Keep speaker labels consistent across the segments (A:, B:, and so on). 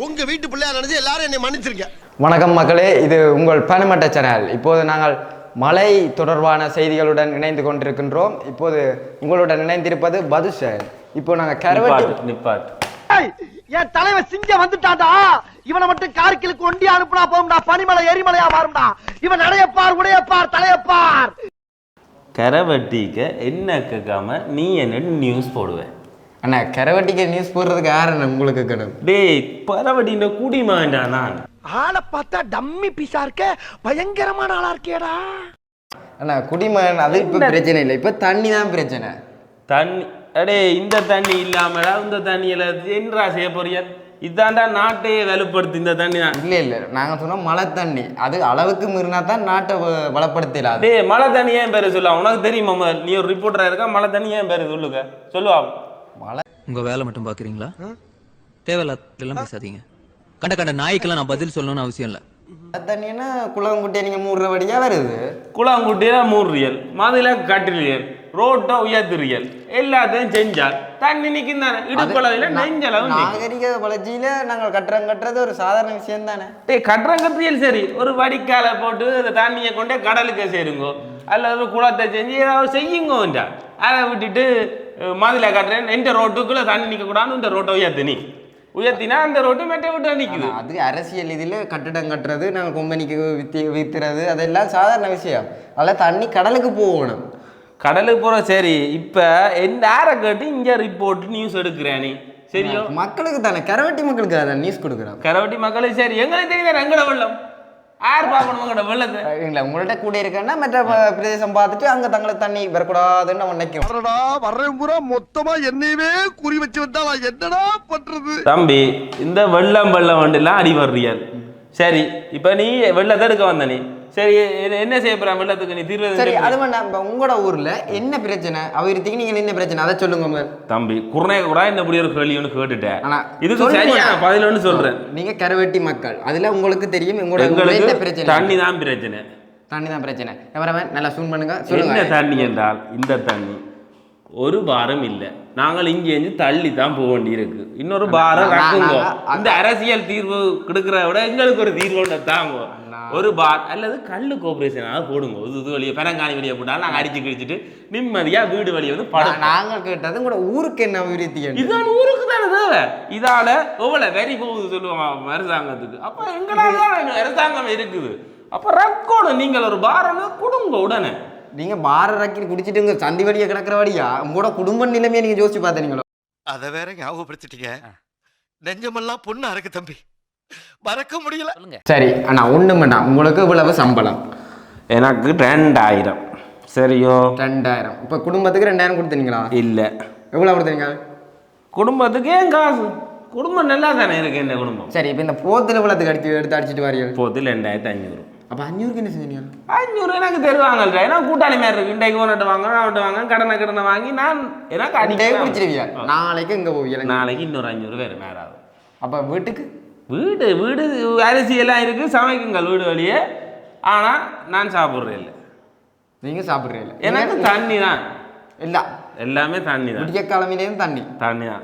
A: உங்க வீட்டு பிள்ளையா நினைச்சு எல்லாரும் என்னை மன்னிச்சிருங்க.
B: வணக்கம் மக்களே, இது உங்கள் பனிமட்ட சேனல். இப்போது நாங்கள் மழை தொடர்பான செய்திகளுடன் இணைந்து கொண்டிருக்கின்றோம். இப்போது உங்களுடன் இணைந்திருப்பது பதுஷன். இப்போ நாங்கள் கரவட்டி
C: என் தலைவன் சிங்கம் வந்துட்டாடா. இவனை மட்டும் கார்கிலுக்கு ஒண்டி அனுப்புனா போகும்டா. பனிமலை எரிமலையா மாறும்டா. இவன் நடையப்பார் உடையப்பார் தலையப்பார்.
D: கரவட்டிக்க என்ன கேட்காம நீ என்ன நியூஸ் போடுவேன்?
B: அண்ணா, கரவட்டிக்கு நியூஸ் போடுறதுக்கு யாருன்னு உங்களுக்கு கடும்?
D: டேய், பரவட்டின குடிமாண்டா நான்.
C: ஆளை பார்த்தா டம்மி பீஸா இருக்க, பயங்கரமான ஆளா இருக்கேடா.
B: அண்ணா, குடிமகன் அது இப்போ பிரச்சனை இல்லை, இப்போ தண்ணி தான் பிரச்சனை.
D: தண்ணி அடே, இந்த தண்ணி இல்லாமடா இந்த தண்ணியில என்னடா செய்ய போறியா? இதாண்டா நாட்டையே வலுப்படுத்து இந்த தண்ணி தான்.
B: இல்லை நாங்கள் சொன்னோம் மழை தண்ணி, அது அளவுக்கு மீறினா தான் நாட்டை வளப்படுத்தலாம்.
D: டே, மழை தண்ணி ஏன் பேரு சொல்ல? உனக்கு தெரியுமா? நீ ஒரு ரிப்போர்ட்டரா இருக்கா, மழை தண்ணி ஏன் பேரு சொல்லுங்க, சொல்லுவா.
B: மழை
E: உங்க வேலை மட்டும் பாக்குறீங்களா? தேவையில்லாம் பேசாதீங்க. கண்ட நாய்க்கெல்லாம் நான் பதில் சொல்லணும்னு அவசியம் இல்லை.
B: மழை தண்ணின்னா குளங்குட்டியை நீங்கள் மூடுற வழியாக வருது.
D: குளங்குட்டியா 3 ரியல், மதுல கட்டுறியல், ரோட்டை உயர்த்துறியல், எல்லாத்தையும் செஞ்சால் தண்ணி நிற்கும் தானே. இடுப்பளவில் நெஞ்சளவு.
B: நாகரிக வளர்ச்சியில நாங்கள் கட்டுறது ஒரு சாதாரண விஷயம் தானே.
D: கட்டுறங்கட்டியல் சரி, ஒரு வடிக்காலை போட்டு அந்த தண்ணியை கொண்டே கடலுக்கு சேருங்கோ, அல்லது குளத்தை செஞ்சு ஏதாவது செய்யுங்கோன்றா. அதை விட்டுட்டு மதுல கட்டுறேன் எந்த ரோட்டுக்குள்ள தண்ணி நிற்க கூடாது, இந்த ரோட்டை உயர்த்தினா அந்த ரோட்டு மெட்டை விட்டு நிற்குது.
B: அது அரசியல் இதில் கட்டிடம் கட்டுறது, நாங்கள் கொம்பனிக்கு வித்துறது அதெல்லாம் சாதாரண விஷயம். அதில் தண்ணி கடலுக்கு போகணும்.
D: கடலுக்கு போகிற சரி. இப்போ எந்த ஆரை கேட்டு இங்கே ரிப்போர்ட் நியூஸ் எடுக்கிறேன் நீ சரியோ?
B: மக்களுக்கு தானே, கரவட்டி மக்களுக்கு அதை நியூஸ் கொடுக்குறோம்.
D: கரவட்டி மக்களுக்கு சரி. எங்களுக்கு தெரியுது எங்கட வெள்ளம் யார் பார்க்கணும்? எங்கட வெள்ளத்தை
B: இல்லை, உங்கள்கிட்ட கூட இருக்கேன்னா மற்ற பிரதேசம் பார்த்துட்டு அங்கே தங்களுக்கு தண்ணி வரக்கூடாதுன்னு நம்ம நினைக்கிறோம்.
A: வர்றேன் பூரா மொத்தமா என்னையவே குறி வச்சு வந்தா நான் என்னடா பண்றது?
D: தம்பி, இந்த வெள்ளம் வண்டிலாம் அடி வர்றியால் சரி. இப்போ நீ வெள்ளத்தை எடுக்க வந்த நீ சரி, என்ன செய்ய போற வெள்ளத்துக்கு? நீ தீர்வு
B: சரி, அது வேண்டாம். உங்களோட ஊர்ல என்ன பிரச்சனை? அவருக்கு நீங்க என்ன பிரச்சனை அதை சொல்லுங்க
D: தம்பி. குர்ணே கூட இந்த இப்படி ஒரு கேள்வின்னு கேட்டுட்டேன்.
B: ஆனா
D: இதுக்கு சரியா பதில் ஒன்று சொல்றேன்.
B: நீங்க கரவட்டி மக்கள், அதுல உங்களுக்கு தெரியும் உங்களோட பிரச்சனை.
D: தண்ணி தான் பிரச்சனை.
B: தண்ணி தான் பிரச்சனை. நல்லா சூன் பண்ணுங்க.
D: என்ன தண்ணி என்றால், இந்த தண்ணி ஒரு பாரம் இல்லை. நாங்கள் இங்கேருந்து தள்ளி தான் போக வேண்டி இருக்கு. இன்னொரு பாரம் ரக்குங்கோ. இந்த அரசியல் தீர்வு கொடுக்குற விட எங்களுக்கு ஒரு தீர்வு தாங்க. ஒரு பார் அல்லது கல்லு கோஆபரேஷனாக போடுங்க. இது வழியை பெரங்காணி வழியை போட்டாலும் நாங்கள் அடிச்சு கிழிச்சிட்டு நிம்மதியா வீடு வழியை வந்து படம். நாங்கள் கேட்டது கூட ஊருக்கு என்ன அபிவிருத்தி? இதான ஊருக்கு தானே தேவை. இதால எவ்வளோ வெறி போகுது சொல்லுவாங்க அரசாங்கத்துக்கு. அப்போ எங்களால் அரசாங்கம் இருக்குது. அப்போ ரக்கோணும். நீங்கள் ஒரு பாரம் கொடுங்க உடனே.
B: நீங்க பார ரக்கி குடிச்சிட்டு சந்தி வழியை கிடக்கிற வழியா உங்களோட குடும்ப நிலைமையை நீங்க யோசிச்சு பார்த்தீங்களோ?
A: அதை வேற ஞாபகப்படுத்திட்டீங்க. நெஞ்சமெல்லாம் பொண்ணா இருக்கு தம்பி, மறக்க முடியல.
B: சரி அண்ணா, ஒண்ணும் வேண்டாம். உங்களுக்கு இவ்வளவு சம்பளம்?
D: எனக்கு 2000. சரியோ?
B: 2000. இப்போ குடும்பத்துக்கு 2000 கொடுத்தீங்களா?
D: இல்லை.
B: எவ்வளவு கொடுத்தீங்க
D: குடும்பத்துக்கு? ஏன் காசு? குடும்பம் நல்லா தானே இருக்கு என்ன குடும்பம்.
B: சரி, இப்போ இந்த போத்தில் இவ்வளோத்துக்கு எடுத்து அடிச்சுட்டு வாரியல்?
D: போத்தில் 2500.
B: அப்போ 500 என்ன செஞ்சீங்க?
D: 500 எனக்கு தருவாங்கல்ல. ஏன்னா கூட்டாளி மாதிரி இருக்கு. இன்றைக்கு ஒன்று வாங்க, நான் வாங்க, கடனை வாங்கி நான் எனக்கு
B: அடிக்கே குடிச்சிருவியா? நாளைக்கு இங்கே போவீங்க,
D: நாளைக்கு இன்னொரு 500 வேறு மேலாகும்.
B: அப்போ வீட்டுக்கு
D: வீடு அரிசி எல்லாம் இருக்குது, சமைக்குங்கள் வீடு வழியே. ஆனால் நான் சாப்பிட்றேன் இல்லை.
B: நீங்கள் சாப்பிட்றேன் இல்லை?
D: எனக்கு தண்ணி தான்.
B: இல்லை,
D: எல்லாமே தண்ணி தான்.
B: விடிய காலமிலேயும் தண்ணி
D: தான்.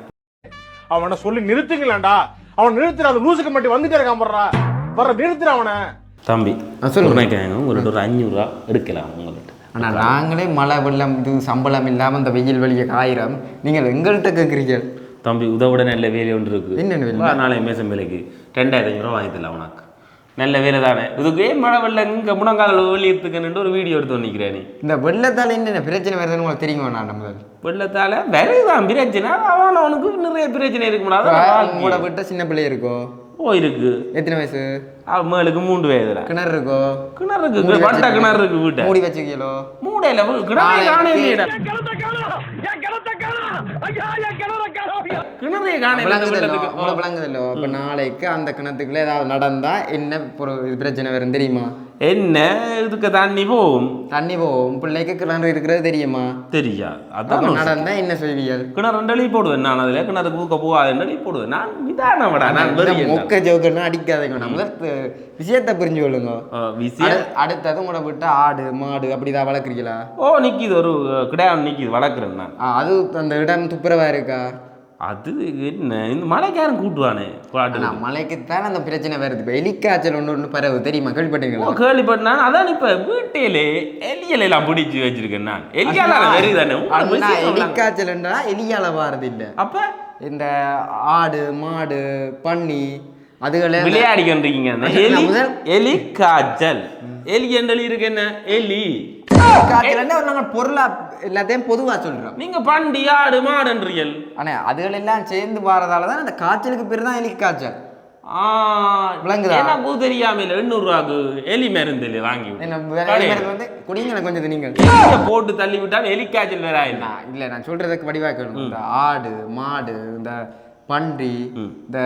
F: அவனை சொல்லி நிறுத்துங்களேன்டா. அவன் நிறுத்துற அந்த லூசுக்கு மட்டும் வந்துட்டே இருக்கான். வர்ற நிறுத்துற அவனை.
D: தம்பி
B: சொல்லுங்க,
D: உங்கள்கிட்ட ஒரு 500 ரூபா எடுக்கலாம் உங்கள்கிட்ட.
B: ஆனால் நாங்களே மழை வெள்ளம் இது சம்பளம் இல்லாமல் இந்த வெயில் வெளியே காயிரம், நீங்கள் எங்கள்கிட்ட கேட்குறீங்க?
D: தம்பி, உதவிட நல்ல வேலை ஒன்று இருக்குது.
B: என்னென்ன வேலை?
D: நாளை மேசம் வேலைக்கு 2500 ரூபா வாங்கித்தல உனக்கு. நல்ல வேலை தானே. இதுக்கு ஏன் மழை வெள்ளம் இங்கே முழங்கால வெளியேற்றுக்கன்னு ஒரு வீடியோ எடுத்து நிற்கிறேன். நீ இந்த
B: வெள்ளத்தால் என்னென்ன பிரச்சனை வருதுன்னு உங்களுக்கு தெரியுமா? நான் முதல்
D: வெள்ளத்தால் விரைதான் பிரச்சனை. அவனுக்கு நிறைய பிரச்சனை இருக்க முடியாது.
B: உங்களோட விட்ட சின்ன பிள்ளை இருக்கோ?
D: இருக்கு.
B: எத்தனை வயசு?
D: மேலுக்கு 3 வயதுல.
B: கிணறு இருக்கோ?
D: கிணறு இருக்கு, வட்ட கிணறு இருக்கு. வீட்டை
B: மூடி வச்சுக்கலோ?
D: மூடையில கிணறு காணே இல்லையா? கிணறே காணே
B: விளங்குதல்லோ? அப்ப நாளைக்கு அந்த கிணத்துக்குள்ள ஏதாவது நடந்தா என்ன பிரச்சனை வரும் தெரியுமா?
D: என்ன இதுக்கு தண்ணி போகும்
B: பிள்ளைக்கு கிணறு இருக்கிறது தெரியுமா?
D: தெரியா? அதான்
B: நடந்தா என்ன செய்வீர்கள்?
D: கிணறு 2 போடுவேன் நான். அதுல கிணறு கூக்க போகாது போடுவேன் நான். இதானடா நான்
B: மொக்க ஜோக்கர்னா அடிக்காதீங்க. நம்ம விஷயத்தை புரிஞ்சு கொள்ளுங்க. அடுத்தது உங்களை விட்டு ஆடு மாடு அப்படிதான் வளர்க்குறீங்களா?
D: நிக்குது, ஒரு கிடையாது நிக்குது, வளர்க்குறேன் நான்.
B: அது அந்த இடம் துப்புரவா இருக்கா?
D: அது என்ன இந்த மலைக்காரன் கூட்டுவானே பாட்டு
B: மலைக்குத்தான் அந்த பிரச்சனை வருது. இப்போ எலிக்காய்ச்சல் ஒன்று பரவு தெரியுமா? கேள்விப்பட்டீங்களா?
D: கேள்விப்பட்டா அதான் இப்ப வீட்டிலே எலியலை எல்லாம் பிடிச்சி வச்சிருக்கேன் நான். எலியால வருதானே
B: எலிக்காய்ச்சல்ன்றா எலியால வாரது இல்லை.
D: அப்ப
B: இந்த ஆடு மாடு பன்னி அதுகளே
D: விளையாடிக்கின்றீங்க. எலி காய்ச்சல் எலி என்றி இருக்கு என்ன எலி
B: நாங்கள் பொருளா எல்லாத்தையும் பொதுவா சொல்றோம்.
D: நீங்க பண்டி ஆடு மாடுன்றீர்கள்.
B: ஆனா அதுகள் எல்லாம் சேர்ந்து வாரதாலதான் அந்த காய்ச்சலுக்கு பேர் தான் எலி காய்ச்சல்.
D: எனக்கு தெரியாம 800 ரூபாய்க்கு எலி மருந்து வாங்கி
B: வந்து குடிங்க கொஞ்சம் நீங்க
D: போட்டு தள்ளி விட்டால் எலி காய்ச்சல் வேற
B: இல்ல. நான் சொல்றதுக்கு வடிவாக்கணும். இந்த ஆடு மாடு இந்த பன்றி இந்த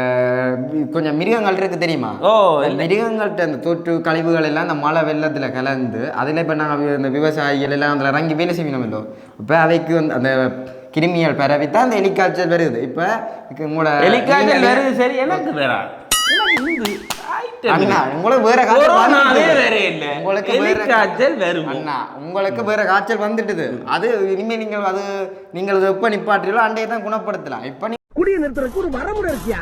B: கொஞ்சம் மிருகங்கள் இருக்கு தெரியுமா? மிருகங்கள்ட்ட அந்த தொற்று கழிவுகள் எல்லாம் இந்த மழை வெள்ளத்துல கலந்து அதுல இப்ப நாங்கள் இந்த விவசாயிகள் எல்லாம் அதுல இறங்கி வேலை செய்யணும் இல்லை. இப்ப அவைக்கு வந்து அந்த கிருமிகள் பரவித்தான் அந்த எலிக்காய்ச்சல் வருது. இப்ப உங்களோட
D: எலிக்காய்ச்சல் வருது. சரி, எனக்கு வேற
B: உங்களுக்கு வேற
D: உங்களுக்கு
B: வேற காய்ச்சல் வந்துட்டுது. அது இனிமே நீங்கள் எப்ப நிப்பாட்டீங்களோ அண்டையை தான் குணப்படுத்தலாம். இப்ப
C: குடியை நிறுத்துறதுக்கு ஒரு வரமுறை இருக்கியா?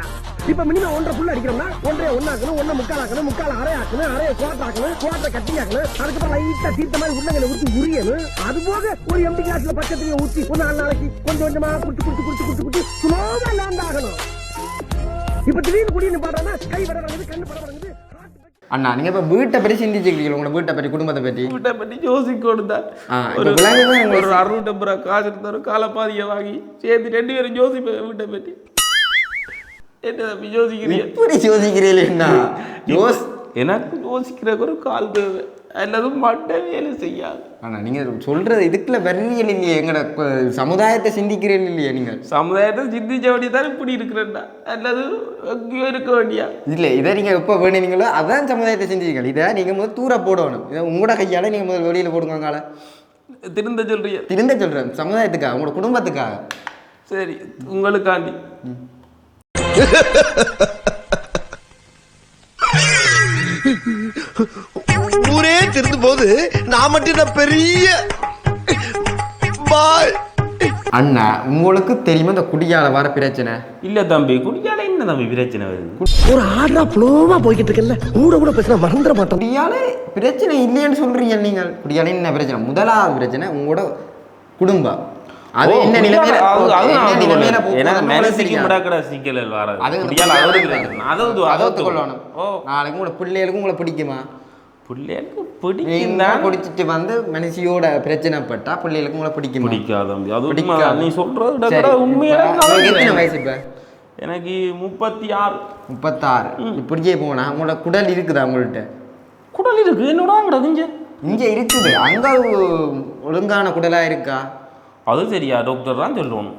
C: இப்ப மினிமம் 1.5 புல் அடிக்கிறோம்னா 1 1/4 1 முக்கால் 1 அரை ஆக்கணும், அரைய குவாட்டை கட்டி ஆக்கணும். அதுக்கப்புறம் லைட்டா தீர்த்த மாதிரி உருளைகளை ஊற்றி உரியணும். அது போக ஒரு எம்டி கிளாஸ்ல பச்சை ஊற்றி ஒரு 4 நாளைக்கு கொஞ்சம் கொஞ்சமா குடிச்சு சுலோவா லேண்ட் ஆகணும். இப்ப திடீர்னு குடியை நிப்பாடுறா கை வர வருது கண்ணு பட வருது.
B: அண்ணா நீங்க இப்ப வீட்டை பற்றி சிந்திச்சுக்கிறீங்க. உங்களோட வீட்டை பற்றி குடும்பத்தை பற்றி
D: யோசிக்கொடுத்தா ஒரு 60 ரூபாய் காசு இருந்தாரு காலப்பாதியை வாங்கி சேர்த்து 2 பேரும் யோசிப்பேன் வீட்டை பற்றி. என்ன
B: யோசிக்கிறீங்களா?
D: எனக்கு யோசிக்கிறக்கு ஒரு கால் தேவை, அல்லதும் மட்டை வேலை செய்யாது.
B: ஆனா நீங்க சொல்றது இதுக்குள்ள வெறியல் இல்லையே. எங்கட சமுதாயத்தை சிந்திக்கிறீர்கள் இல்லையா? நீங்க
D: சமுதாயத்தை சிந்திச்ச வேண்டியதான் இப்படி இருக்கிறேன்டா, அல்லது எங்கேயோ இருக்க வேண்டியா?
B: இல்ல இதை நீங்க எப்ப வேணுங்களோ அதான் சமுதாயத்தை சிந்திக்கிறீங்க. இதை நீங்க முதல் தூர போடணும். இதை உங்களோட கையால நீங்க முதல் வெளியில போடுங்க.
D: திருந்த சொல்றீங்க?
B: திருந்த சொல்றேன். சமுதாயத்துக்காக, உங்களோட குடும்பத்துக்காக.
D: சரி, உங்களுக்காண்டி.
A: ஊரே திருந்து போது நான் மட்டும் பெரிய
B: அண்ணா உங்களுக்கு தெரியுமா இந்த குடியால வர பிரச்சனை?
D: இல்ல தம்பி, குடியால என்ன தம்பி பிரச்சனை வருது?
C: ஒரு ஆடா ஃப்ளோவா போய்கிட்டு இருக்கல, கூட பேசினா மறந்துட மாட்டோம்.
B: குடியால பிரச்சனை இல்லைன்னு சொல்றீங்க நீங்கள். குடியால என்ன பிரச்சனை? முதலாவது பிரச்சனை உங்களோட குடும்பம். அது என்ன நிலைமையில நாளைக்கு உங்களோட பிள்ளைகளுக்கும் உங்களை பிடிக்குமா?
D: பிள்ளைகளுக்கு பிடிச்சிட்டு
B: வந்து மனுஷியோட பிரச்சனைப்பட்டா பிள்ளைகளுக்கும் உங்களை பிடிக்குமா?
D: பிடிக்காது. நீ சொல்றது உண்மையான
B: வயசு இப்ப
D: எனக்கு 36.
B: 36. இப்படியே போனா உங்களோட குடல் இருக்குதா? உங்கள்கிட்ட
D: குடல் இருக்கு. என்னோட
B: இங்க இருக்குது. அங்க ஒழுங்கான குடலா இருக்கா?
D: அது சரியா? டாக்டர் தான் சொல்லணும்.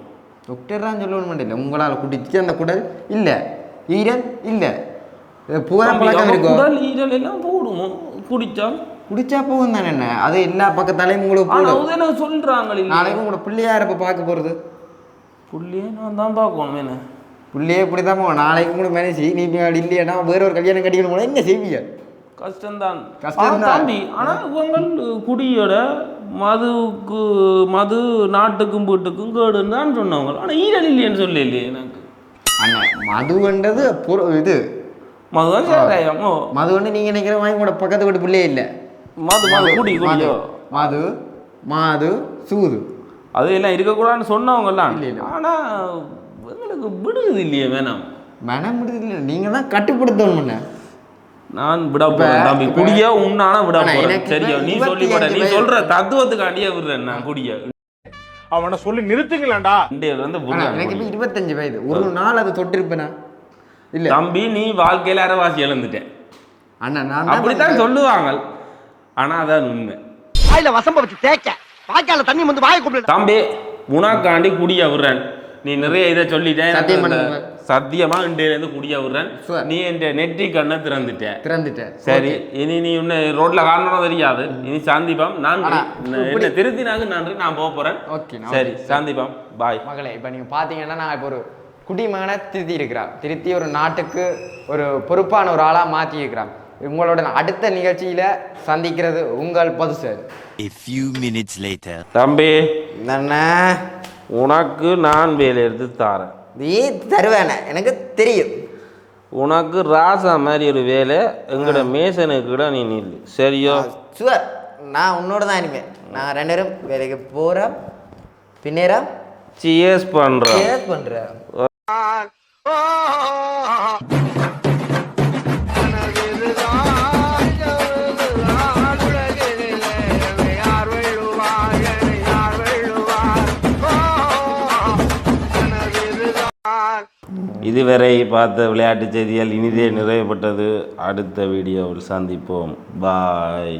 B: டாக்டர் தான் சொல்லணும் இல்லை. உங்களால் குடிச்சு அந்த குடல் இல்லை, ஈரல் இல்லை, பூரா பழக்கம் இருக்கும்.
D: குடல் ஈரல் எல்லாம் போடணும். குடிச்சா
B: போகும் தானே. என்ன அது எல்லா பக்கத்தாலையும் உங்களுக்கு
D: போடும் சொல்றாங்க.
B: நாளைக்கு உங்களோட பிள்ளையார இப்ப பார்க்க போறது?
D: பிள்ளைய நான் தான் பார்க்கணும். என்ன
B: பிள்ளைய இப்படிதான் போகும். நாளைக்கு உங்களுக்கு மேனேஜ் நீ இல்லையா வேற ஒரு கல்யாணம் கட்டிக்கணும் போல என்ன செய்வீங்க?
D: கஷ்டம்தான் தம்பி. ஆனா உங்கள் குடியோட மது நாட்டுக்கும் வீட்டுக்கும் கேடுன்னு தான் சொன்னவங்க. ஆனா ஈரல் இல்லைன்னு சொல்லி இல்லையே எனக்கு.
B: அண்ணா மதுன்றது இது
D: மதுதான் சேராயம்.
B: மது வந்து நீங்க நினைக்கிற வாங்கி கூட பக்கத்து வீட்டு பிள்ளையே இல்லை. மது மாது சூது
D: அது எல்லாம் இருக்கக்கூடாதுன்னு சொன்னவங்கலாம். ஆனா எங்களுக்கு விடுது இல்லையே. வேணாம்
B: விடுது இல்லை. நீங்க தான் கட்டுப்படுத்தணும்.
D: நான் விட போறேன் தம்பி. குடிய உன்னான விட போறேன். சரியா? நீ சொல்லி போட. நீ சொல்ற தத்துவத்துக்காண்டியே விடுறேன் நான் குடிய.
F: அவனை சொல்லி நிறுத்துங்களேன்டா.
B: எனக்கு 25 வயது. ஒரு நாள் அது தொட்டிருப்பேனா? இல்ல
D: தம்பி, நீ வாழ்க்கையில அரைவாசி இழந்துட்டேன்.
B: அண்ணா நான்
D: அப்படித்தான் சொல்லுவாங்க. ஆனா அதான் உண்மை.
C: வாயில வசம்ப வச்சு தேக்க வாய்க்கால தண்ணி வந்து வாயை கூப்பிடு.
D: தம்பி, உனக்காண்டி குடிய விடுறேன். நீ நிறைய இதை சொல்லிட்டேன். சத்தியமா இருந்து குடிய விடுறேன். நீ என்ற நெற்றி கண்ணை திறந்துட்ட. சரி, இனி நீ உன்னை ரோட்ல காணணும் தெரியாது. இனி சாந்திப்பாம். நன்றி. என்ன திருத்தினாங்க நன்றி. நான் போறேன். சரி, சாந்திப்பாம். பாய்.
B: மகளே, இப்ப நீங்க பாத்தீங்கன்னா நான் இப்போ ஒரு குடிமகனை திருத்தி இருக்கிறான். திருத்தி ஒரு நாட்டுக்கு ஒரு பொறுப்பான ஒரு ஆளா மாற்றி இருக்கிறான். உங்களோட அடுத்த நிகழ்ச்சியில சந்திக்கிறது உங்கள் பதுசர்.
G: A few minutes later.
D: தம்பி,
B: என்ன
D: உனக்கு நான் வேலை எடுத்து தாரேன்.
B: நீ தருவேன எனக்கு தெரியும்.
D: உனக்கு ராசா மாதிரி ஒரு வேலை எங்கட மேசனுக்கு கூட நீ நில்லு சரியோ?
B: சுவர் நான் உன்னோட தான் இனிமேல். நான் 2 பேரும் வேலைக்கு போகிறோம். பின்னேரம்
D: சியர்ஸ் பண்ணுறோம்.
B: சேஸ் பண்ணுறேன்.
D: இதுவரை பார்த்த விளையாட்டு செய்திகள் இனிதே நிறைவுபட்டது. அடுத்த வீடியோவில் சந்திப்போம். பாய்.